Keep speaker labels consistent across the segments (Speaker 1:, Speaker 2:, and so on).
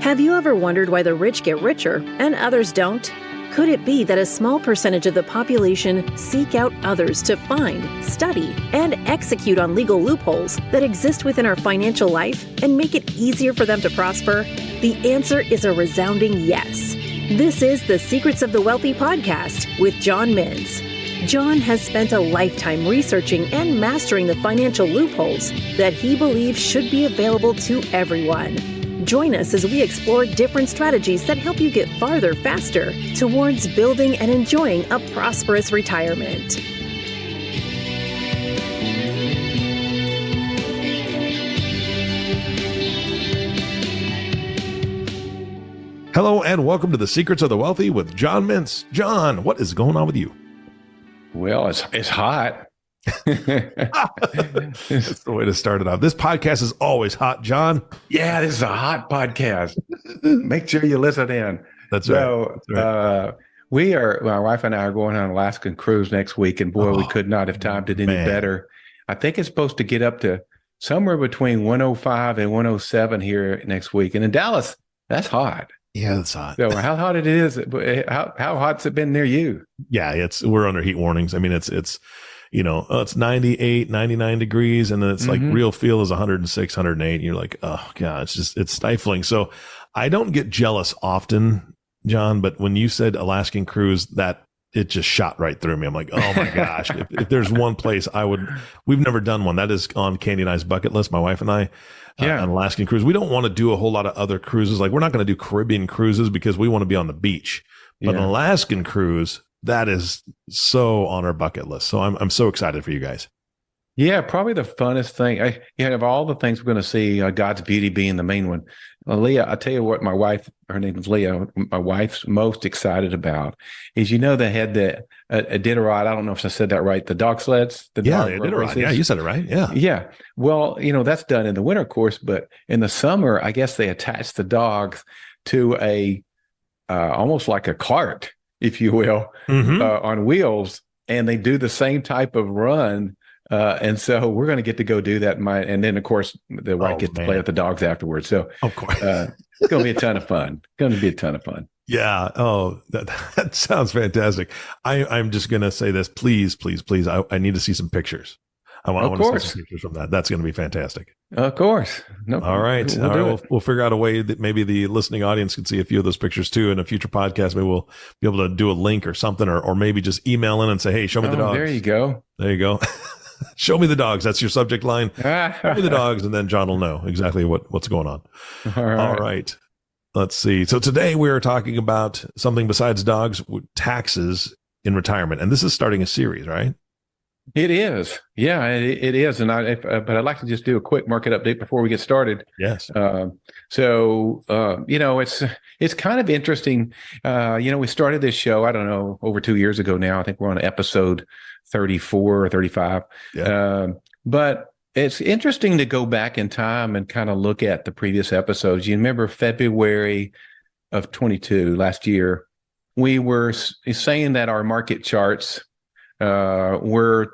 Speaker 1: Have you ever wondered why the rich get richer and others don't? Could it be that a small percentage of the population seek out others to find, study, and execute on legal loopholes that exist within our financial life and make it easier for them to prosper? The answer is a resounding yes. This is the Secrets of the Wealthy podcast with John Mintz. John has spent a lifetime researching and mastering the financial loopholes that he believes should be available to everyone. Join us as we explore different strategies that help you get farther faster towards building and enjoying a prosperous retirement.
Speaker 2: Hello and welcome to the Secrets of the Wealthy with John Mintz. John, what is going on with you?
Speaker 3: Well, it's hot.
Speaker 2: That's the way to start it off. This podcast is always hot, John.
Speaker 3: Yeah, this is a hot podcast. Make sure you listen in.
Speaker 2: That's right.
Speaker 3: My wife and I are going on an Alaskan cruise next week, and boy, we could not have timed it any better. I think it's supposed to get up to somewhere between 105 and 107 here next week. And in Dallas, that's hot.
Speaker 2: Yeah, it's hot.
Speaker 3: So how hot it is? How hot's it been near you?
Speaker 2: Yeah, we're under heat warnings. I mean, it's 98, 99 degrees, and then it's like real feel is 106, 108. And you're like, oh God, it's stifling. So I don't get jealous often, John, but when you said Alaskan cruise, that it just shot right through me. I'm like, oh my gosh, if there's one place we've never done one. That is on Candy and I's bucket list, my wife and I. An Alaskan cruise. We don't want to do a whole lot of other cruises. Like, we're not going to do Caribbean cruises because we want to be on the beach. But an Alaskan cruise, that is so on our bucket list. So I'm so excited for you guys.
Speaker 3: Yeah, probably the funnest thing. Of all the things we're going to see, God's beauty being the main one. Leah, I tell you what, her name is Leah, my wife's most excited about is, they had the Iditarod. I don't know if I said that right. The dog sleds.
Speaker 2: Iditarod. Yeah, you said it right. Yeah.
Speaker 3: Yeah. Well, that's done in the winter, of course, but in the summer, I guess they attach the dogs to a almost like a cart, if you will, on wheels, and they do the same type of run. And so we're going to get to go do that. And then, of course, the wife gets to play with the dogs afterwards. So, of course, it's going to be a ton of fun.
Speaker 2: Yeah. Oh, that sounds fantastic. I'm just going to say this. Please. I need to see some pictures. I want to see some pictures from that. That's going to be fantastic.
Speaker 3: Of course.
Speaker 2: All right. We'll figure out a way that maybe the listening audience can see a few of those pictures too. In a future podcast, maybe we'll be able to do a link or something, or maybe just email in and say, hey, show me the dogs.
Speaker 3: There you go.
Speaker 2: Show me the dogs. That's your subject line. Show me the dogs, and then John will know exactly what's going on. All right. Let's see. So today we are talking about something besides dogs, taxes in retirement. And this is starting a series, right?
Speaker 3: It is. Yeah, it is. And but I'd like to just do a quick market update before we get started.
Speaker 2: Yes.
Speaker 3: It's kind of interesting. We started this show, I don't know, over 2 years ago now. I think we're on episode 34 or 35. Yeah. But it's interesting to go back in time and kind of look at the previous episodes. You remember February of 22 last year, we were saying that our market charts were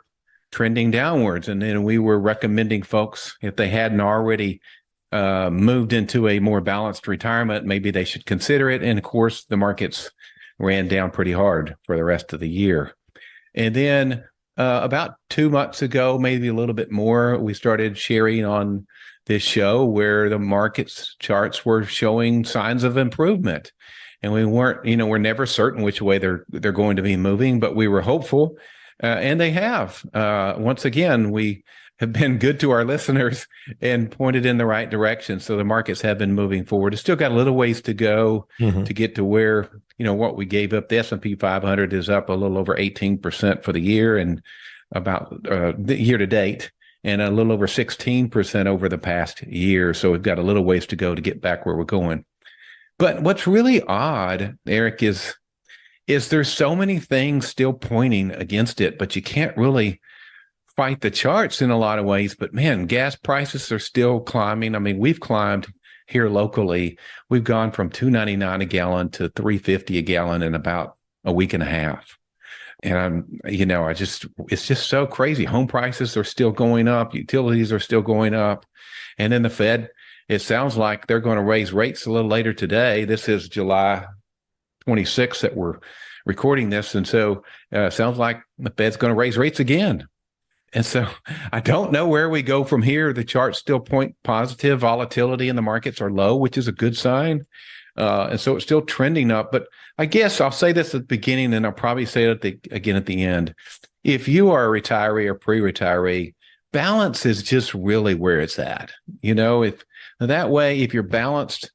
Speaker 3: trending downwards. And then we were recommending folks, if they hadn't already moved into a more balanced retirement, maybe they should consider it. And of course, the markets ran down pretty hard for the rest of the year. And then about 2 months ago, maybe a little bit more, we started sharing on this show where the markets charts were showing signs of improvement. And we weren't, we're never certain which way they're going to be moving, but we were hopeful. And they have. Once again, we have been good to our listeners and pointed in the right direction. So the markets have been moving forward. It's still got a little ways to go to get to where, what we gave up. The S&P 500 is up a little over 18% for the year and about the year to date, and a little over 16% over the past year. So we've got a little ways to go to get back where we're going. But what's really odd, Eric, is there's so many things still pointing against it, but you can't really fight the charts in a lot of ways. But man, gas prices are still climbing. I mean, we've climbed here locally. We've gone from $2.99 a gallon to $3.50 a gallon in about a week and a half. And it's just so crazy. Home prices are still going up. Utilities are still going up. And then the Fed, it sounds like they're going to raise rates a little later today. This is July 26th that we're recording this. And so it sounds like the Fed's going to raise rates again. And so I don't know where we go from here. The charts still point positive. Volatility in the markets are low, which is a good sign. And so it's still trending up. But I guess I'll say this at the beginning, and I'll probably say it again at the end. If you are a retiree or pre-retiree, balance is just really where it's at. If that way, if you're balanced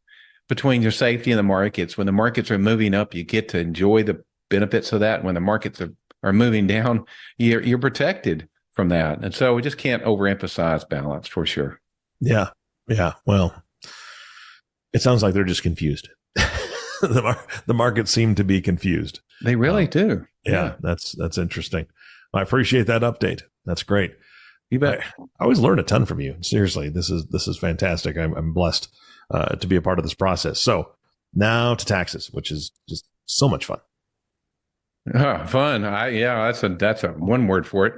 Speaker 3: between your safety and the markets, when the markets are moving up, you get to enjoy the benefits of that. When the markets are moving down, you're protected from that. And so we just can't overemphasize balance for sure.
Speaker 2: Yeah. Yeah. Well, it sounds like they're just confused. The markets seem to be confused.
Speaker 3: They really do.
Speaker 2: Yeah. That's interesting. I appreciate that update. That's great.
Speaker 3: You bet.
Speaker 2: I always learn a ton from you. Seriously. This is fantastic. I'm blessed to be a part of this process. So now to taxes, which is just so much fun.
Speaker 3: Fun. That's a one word for it.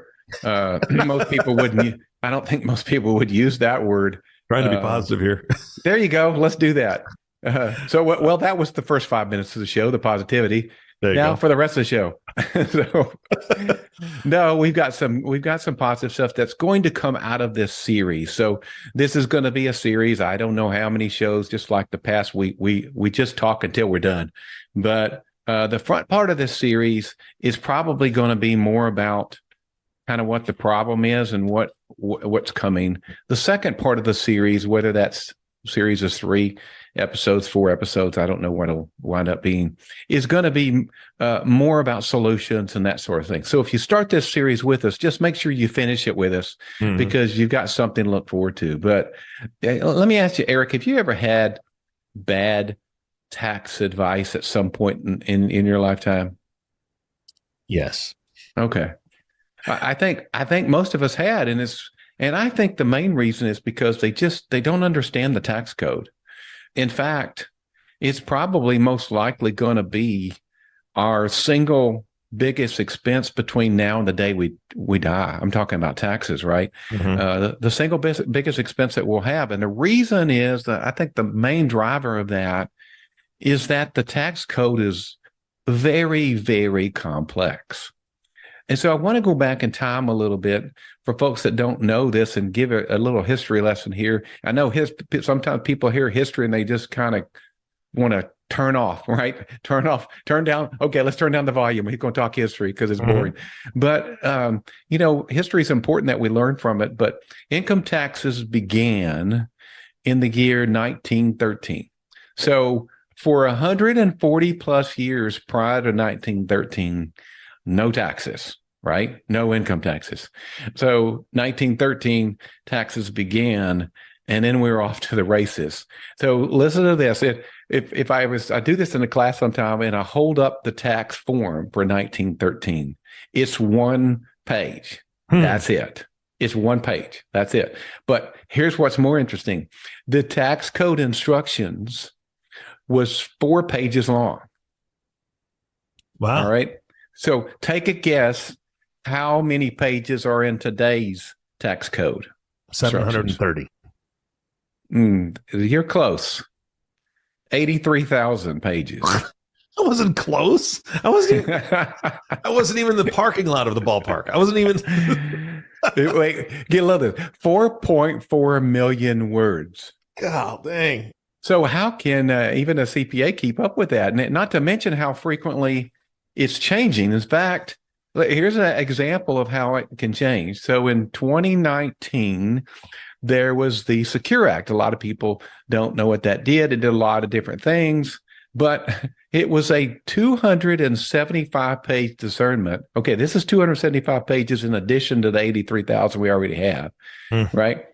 Speaker 3: Most people wouldn't. I don't think most people would use that word.
Speaker 2: Trying to be positive here.
Speaker 3: There you go. Let's do that. So that was the first 5 minutes of the show, the positivity. Now for the rest of the show. No, we've got some positive stuff that's going to come out of this series. So this is going to be a series. I don't know how many shows. Just like the past week, we just talk until we're done. But the front part of this series is probably going to be more about kind of what the problem is and what's coming. The second part of the series, whether that's series is 3 episodes, 4 episodes, I don't know what it'll wind up being, is going to be more about solutions and that sort of thing. So if you start this series with us, just make sure you finish it with us because you've got something to look forward to. But let me ask you, Eric, have you ever had bad tax advice at some point in your lifetime?
Speaker 2: Yes.
Speaker 3: Okay. I think most of us had, and I think the main reason is because they don't understand the tax code. In fact, it's probably most likely going to be our single biggest expense between now and the day we die. I'm talking about taxes, right? The single biggest expense that we'll have, and the reason is that I think the main driver of that is that the tax code is very, very complex. And so I want to go back in time a little bit for folks that don't know this and give a little history lesson here. I know sometimes people hear history and they just kind of want to turn off, right? Turn down. Okay, let's turn down the volume. He's going to talk history because it's boring. But, history is important that we learn from it. But income taxes began in the year 1913. So for 140 plus years prior to 1913, no taxes, right? No income taxes. So 1913 taxes began, and then we were off to the races. So listen to this. If I do this in a class sometime and I hold up the tax form for 1913, it's one page. That's it. It's one page. That's it. But here's what's more interesting. The tax code instructions was 4 pages long.
Speaker 2: Wow.
Speaker 3: All right. So take a guess how many pages are in today's tax code?
Speaker 2: 730.
Speaker 3: You're close. 83,000 pages.
Speaker 2: I wasn't close. I wasn't even in the parking lot of the ballpark. I wasn't even.
Speaker 3: Wait, get a little bit. 4.4 million words.
Speaker 2: God dang.
Speaker 3: So how can even a CPA keep up with that? And not to mention how frequently it's changing. In fact, here's an example of how it can change. So in 2019, there was the Secure Act. A lot of people don't know what that did. It did a lot of different things, but it was a 275-page discernment. Okay, this is 275 pages in addition to the 83,000 we already have, right?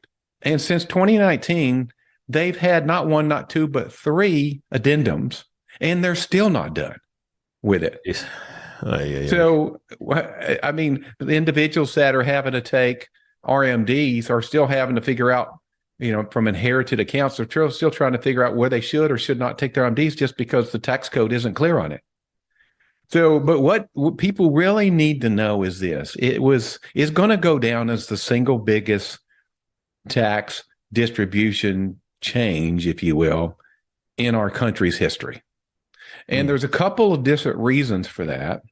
Speaker 3: And since 2019, they've had not 1, not 2, but 3 addendums, and they're still not done with it. So, I mean, the individuals that are having to take RMDs are still having to figure out, from inherited accounts, they're still trying to figure out where they should or should not take their RMDs just because the tax code isn't clear on it. So, but what people really need to know is this: it's going to go down as the single biggest tax distribution change, if you will, in our country's history. And there's a couple of different reasons for that.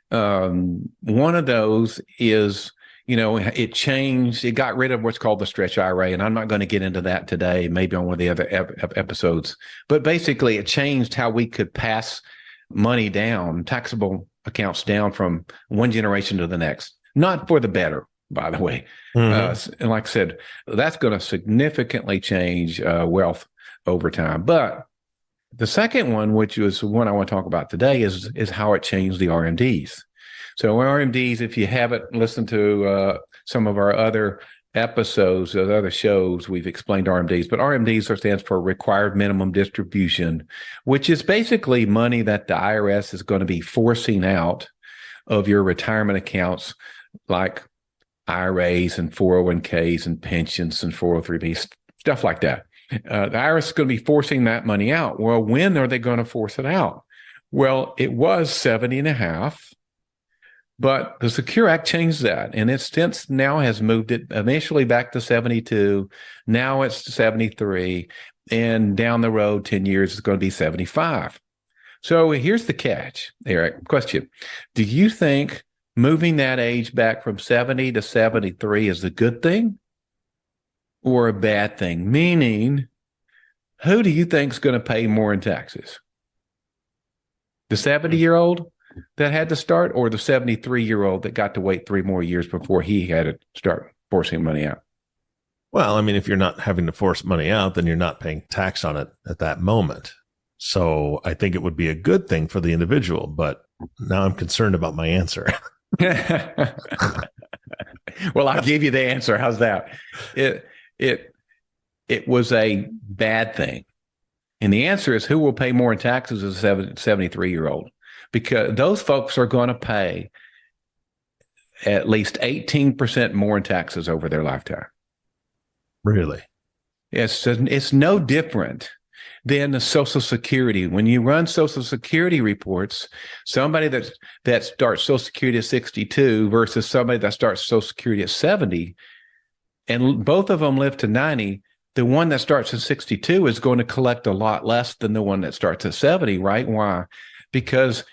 Speaker 3: One of those is, it got rid of what's called the stretch IRA. And I'm not going to get into that today, maybe on one of the other episodes. But basically, it changed how we could pass money down, taxable accounts down from one generation to the next. Not for the better, by the way. And like I said, that's going to significantly change wealth over time. But the second one, which is the one I want to talk about today, is how it changed the RMDs. So RMDs, if you haven't listened to some of our other episodes, of other shows, we've explained RMDs, but RMDs stands for Required Minimum Distribution, which is basically money that the IRS is going to be forcing out of your retirement accounts, like IRAs and 401ks and pensions and 403bs, stuff like that. The IRS is going to be forcing that money out. Well, when are they going to force it out? Well, it was 70 and a half, but the Secure Act changed that. And it since now has moved it initially back to 72. Now it's 73. And down the road, 10 years, it's going to be 75. So here's the catch, Eric. Question. Do you think moving that age back from 70 to 73 is a good thing or a bad thing? Meaning, who do you think is going to pay more in taxes? The 70-year-old that had to start, or the 73-year-old that got to wait 3 more years before he had to start forcing money out?
Speaker 2: Well, I mean, if you're not having to force money out, then you're not paying tax on it at that moment. So I think it would be a good thing for the individual, but now I'm concerned about my answer.
Speaker 3: Well, I'll give you the answer. How's that? It was a bad thing. And the answer is, who will pay more in taxes as a 73-year-old? Because those folks are going to pay at least 18% more in taxes over their lifetime.
Speaker 2: Really?
Speaker 3: It's no different than the Social Security. When you run Social Security reports, somebody that starts Social Security at 62 versus somebody that starts Social Security at 70, and both of them live to 90, the one that starts at 62 is going to collect a lot less than the one that starts at 70, right? Why? Because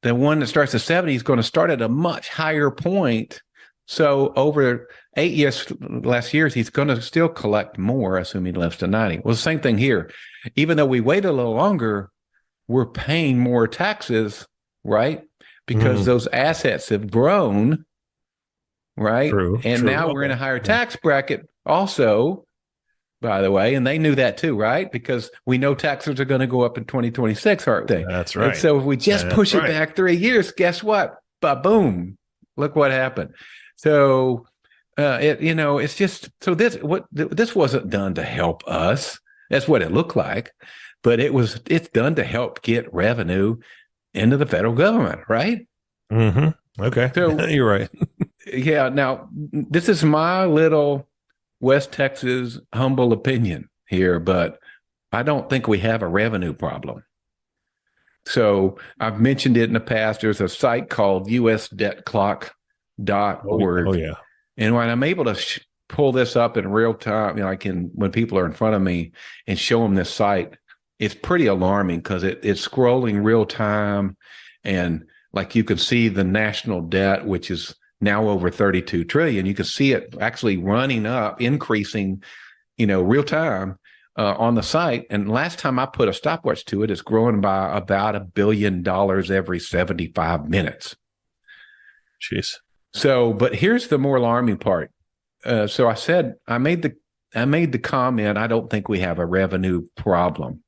Speaker 3: the one that starts at 70 is going to start at a much higher point. So over 8 years, last years, he's going to still collect more, assuming he lives to 90. Well, the same thing here. Even though we wait a little longer, we're paying more taxes, right? Because those assets have grown, right? True. Now we're in a higher tax bracket also, by the way, and they knew that too, right? Because we know taxes are going to go up in 2026, aren't they?
Speaker 2: That's right.
Speaker 3: And so if we just push it back 3 years, guess what? Ba-boom. Look what happened. So, it's just, so this wasn't done to help us. That's what it looked like, but it's done to help get revenue into the federal government, right?
Speaker 2: Okay. So you're right.
Speaker 3: Yeah. Now, this is my little West Texas humble opinion here, but I don't think we have a revenue problem. So I've mentioned it in the past. There's a site called usdebtclock.org.
Speaker 2: Oh, yeah.
Speaker 3: And when I'm able to pull this up in real time, when people are in front of me and show them this site, it's pretty alarming because it's scrolling real time. And like you can see the national debt, which is now over 32 trillion. You can see it actually running up, increasing, real time on the site. And last time I put a stopwatch to it, it's growing by about $1 billion every 75 minutes.
Speaker 2: Jeez.
Speaker 3: So, but here's the more alarming part. So I made the comment, I don't think we have a revenue problem,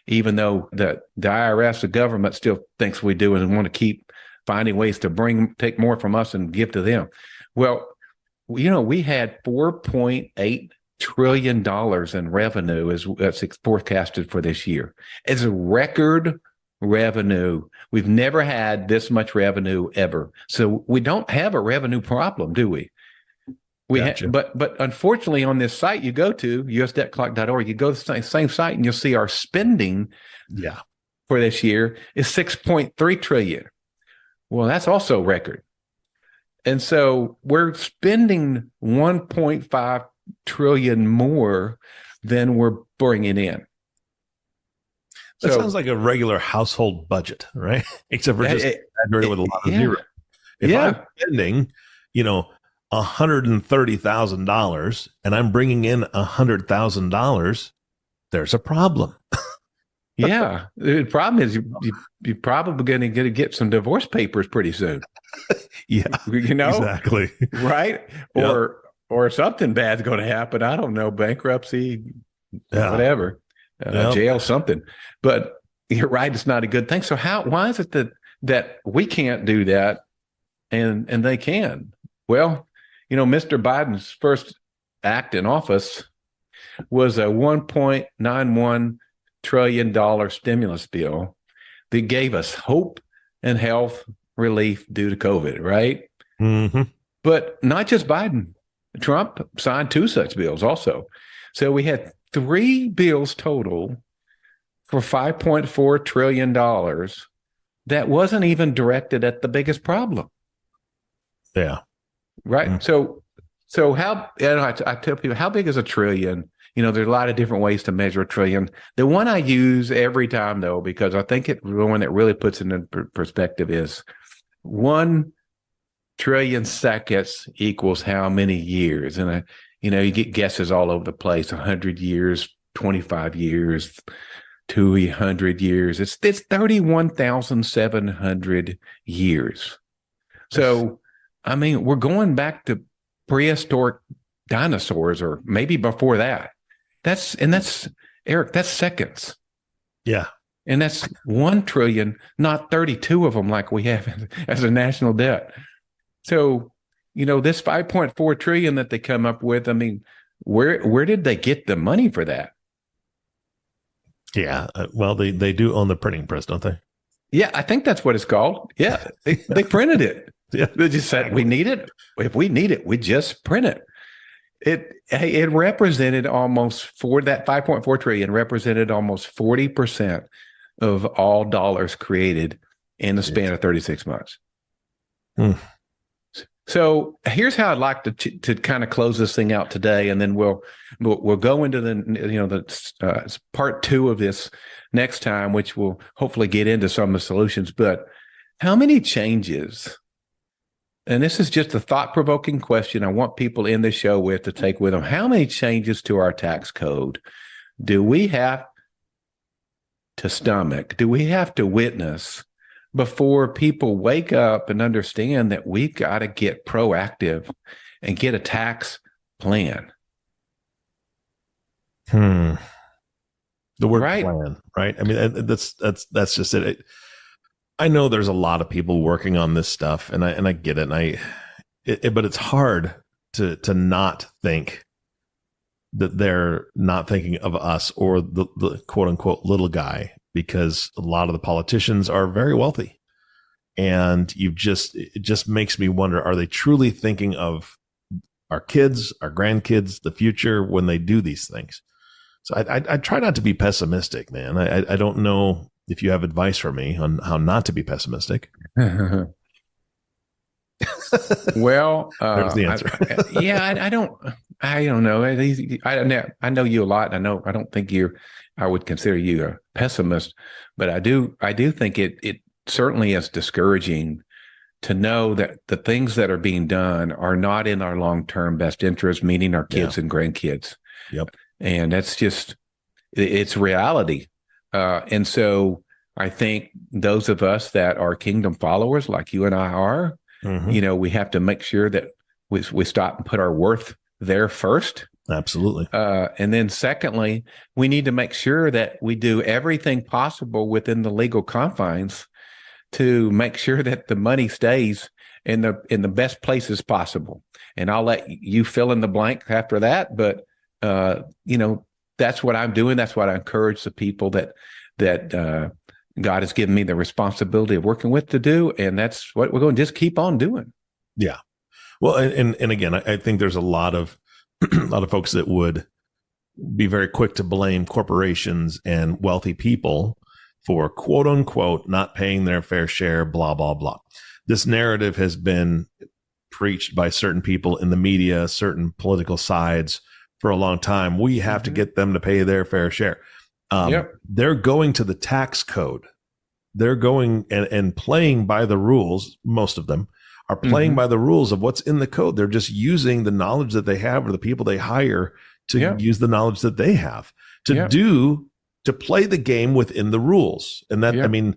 Speaker 3: even though the IRS, the government, still thinks we do and want to keep finding ways to take more from us and give to them. Well, we had $4.8 trillion in revenue that's forecasted for this year. It's a record revenue. We've never had this much revenue ever. So we don't have a revenue problem, do we? Gotcha. But unfortunately, on this site you go to, usdebtclock.org, you go to the same site and you'll see our spending for this year is 6.3 trillion. Well, that's also record. And so we're spending 1.5 trillion more than we're bringing in.
Speaker 2: That sounds like a regular household budget, right? Except for just exaggerated with a lot of zeros. If I'm spending, $130,000 and I'm bringing in $100,000, there's a problem.
Speaker 3: Yeah. The problem is you're probably going to get some divorce papers pretty soon.
Speaker 2: Yeah. Exactly.
Speaker 3: Right? Or something bad's going to happen. I don't know, bankruptcy, whatever, jail, something. But you're right, it's not a good thing. So why is it that we can't do that and they can? Well, Mr. Biden's first act in office was a $1.91 trillion stimulus bill that gave us hope and health relief due to COVID, right?
Speaker 2: Mm-hmm.
Speaker 3: But not just Biden. Trump signed 2 such bills also. So we had 3 bills total for $5.4 trillion that wasn't even directed at the biggest problem.
Speaker 2: Yeah.
Speaker 3: Right. Mm-hmm. So how, I tell people, how big is a trillion? There's a lot of different ways to measure a trillion. The one I use every time, though, because I think the one that really puts it in perspective is 1 trillion seconds equals how many years? And, you get guesses all over the place, 100 years, 25 years, 200 years. It's 31,700 years. So, we're going back to prehistoric dinosaurs or maybe before that. That's Eric, that's seconds.
Speaker 2: Yeah.
Speaker 3: And that's 1 trillion, not 32 of them like we have as a national debt. So, this 5.4 trillion that they come up with, where did they get the money for that?
Speaker 2: Yeah. Well, they do own the printing press, don't they?
Speaker 3: Yeah, I think that's what it's called. Yeah. They printed it.
Speaker 2: Yeah.
Speaker 3: They just said, we need it. If we need it, we just print it. It represented that 5.4 trillion represented almost 40% of all dollars created in the span of 36 months.
Speaker 2: Hmm.
Speaker 3: So here's how I'd like to kind of close this thing out today, and then we'll go into the part 2 of this next time, which will hopefully get into some of the solutions. But how many changes? And this is just a thought-provoking question I want people in the show to take with them. How many changes to our tax code do we have to stomach? Do we have to witness before people wake up and understand that we've got to get proactive and get a tax plan?
Speaker 2: The word plan, right? That's just it. I know there's a lot of people working on this stuff, and I get it. But it's hard to not think that they're not thinking of us or the quote unquote little guy, because a lot of the politicians are very wealthy, and it just makes me wonder: are they truly thinking of our kids, our grandkids, the future when they do these things? So I try not to be pessimistic, man. I don't know if you have advice for me on how not to be pessimistic.
Speaker 3: Well,
Speaker 2: there's the answer.
Speaker 3: I don't know. I know you a lot. I don't think I would consider you a pessimist, but I do think it certainly is discouraging to know that the things that are being done are not in our long-term best interest, meaning our kids and grandkids.
Speaker 2: Yep.
Speaker 3: And that's just, it's reality. And so I think those of us that are kingdom followers, like you and I are, we have to make sure that we stop and put our worth there first.
Speaker 2: Absolutely.
Speaker 3: And then secondly, we need to make sure that we do everything possible within the legal confines to make sure that the money stays in the best places possible. And I'll let you fill in the blank after that. But, that's what I'm doing. That's what I encourage the people that God has given me the responsibility of working with to do. And that's what we're going to just keep on doing.
Speaker 2: Yeah. Well, and again, I think there's a lot of folks that would be very quick to blame corporations and wealthy people for quote unquote not paying their fair share, blah, blah, blah. This narrative has been preached by certain people in the media, certain political sides for a long time. We have to get them to pay their fair share. They're going to the tax code. They're going and playing by the rules. Most of them are playing by the rules of what's in the code. They're just using the knowledge that they have or the people they hire to use the knowledge that they have to play the game within the rules. And that, I mean,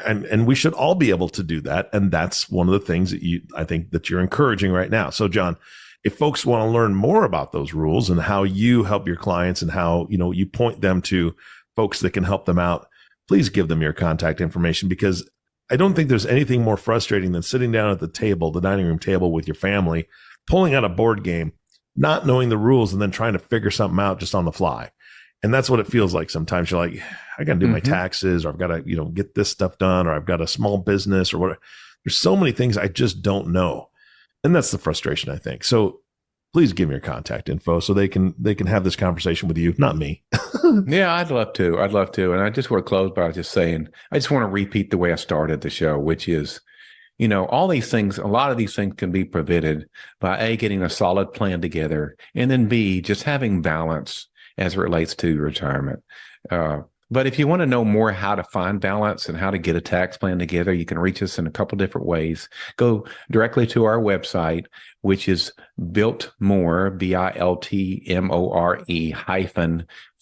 Speaker 2: and we should all be able to do that. And that's one of the things that I think that you're encouraging right now. So John, if folks want to learn more about those rules and how you help your clients and how, you point them to folks that can help them out, please give them your contact information, because I don't think there's anything more frustrating than sitting down at the table, the dining room table with your family, pulling out a board game, not knowing the rules, and then trying to figure something out just on the fly. And that's what it feels like sometimes. You're like, I got to do my taxes, or I've got to, get this stuff done, or I've got a small business or whatever. There's so many things I just don't know. And that's the frustration, I think. So please give me your contact info so they can have this conversation with you, not me.
Speaker 3: Yeah, I'd love to. And I just want to close by just saying, I just want to repeat the way I started the show, which is, all these things, a lot of these things can be prevented by A, getting a solid plan together, and then B, just having balance as it relates to retirement. But if you want to know more how to find balance and how to get a tax plan together, you can reach us in a couple different ways. Go directly to our website, which is biltmore, BILTMORE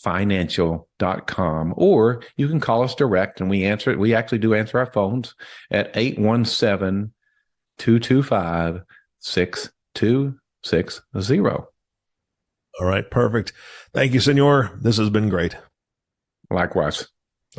Speaker 3: -financial.com, or you can call us direct and we answer it. We actually do answer our phones at 817-225-6260.
Speaker 2: All right. Perfect. Thank you, Senor. This has been great.
Speaker 3: Likewise.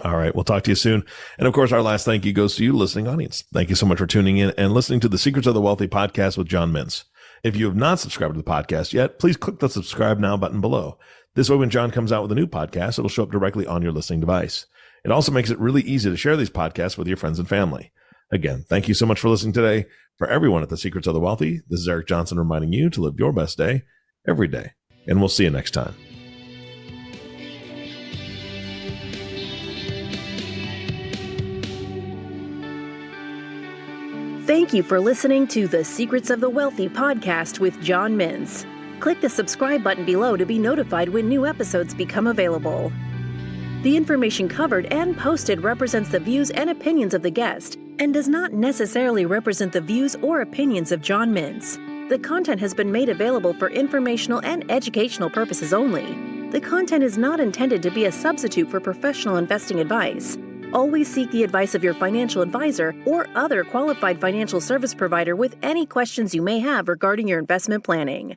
Speaker 2: All right. We'll talk to you soon. And of course, our last thank you goes to you, listening audience. Thank you so much for tuning in and listening to the Secrets of the Wealthy podcast with John Mintz. If you have not subscribed to the podcast yet, please click the subscribe now button below. This way, when John comes out with a new podcast, it'll show up directly on your listening device. It also makes it really easy to share these podcasts with your friends and family. Again, thank you so much for listening today. For everyone at the Secrets of the Wealthy, this is Eric Johnson reminding you to live your best day every day. And we'll see you next time.
Speaker 1: Thank you for listening to the Secrets of the Wealthy podcast with John Mintz. Click the subscribe button below to be notified when new episodes become available. The information covered and posted represents the views and opinions of the guest and does not necessarily represent the views or opinions of John Mintz. The content has been made available for informational and educational purposes only. The content is not intended to be a substitute for professional investing advice. Always seek the advice of your financial advisor or other qualified financial service provider with any questions you may have regarding your investment planning.